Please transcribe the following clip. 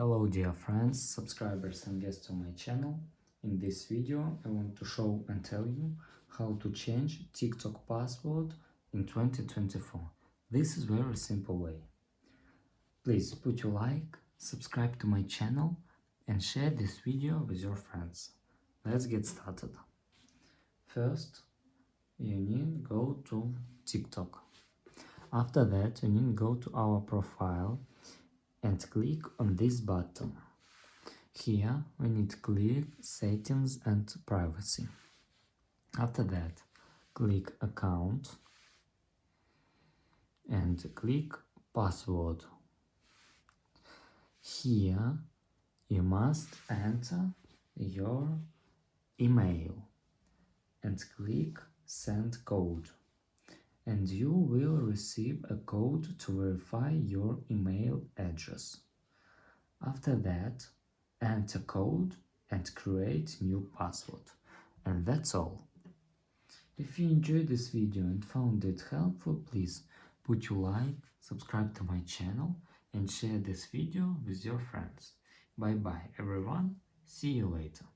Hello dear friends, subscribers and guests on my channel. In this video I want to show and tell you how to change TikTok password in 2024. This is very simple way. Please put your like, subscribe to my channel and share this video with your friends. Let's get started. First you need go to TikTok. After that you need go to our profile and click on this button. Here we need to click settings and privacy. After that click account and click password. Here you must enter your email and click send code, and you will receive a code to verify your email address. After that, enter code and create new password. And that's all. If you enjoyed this video and found it helpful, please put your like, subscribe to my channel and share this video with your friends. Bye bye everyone, see you later.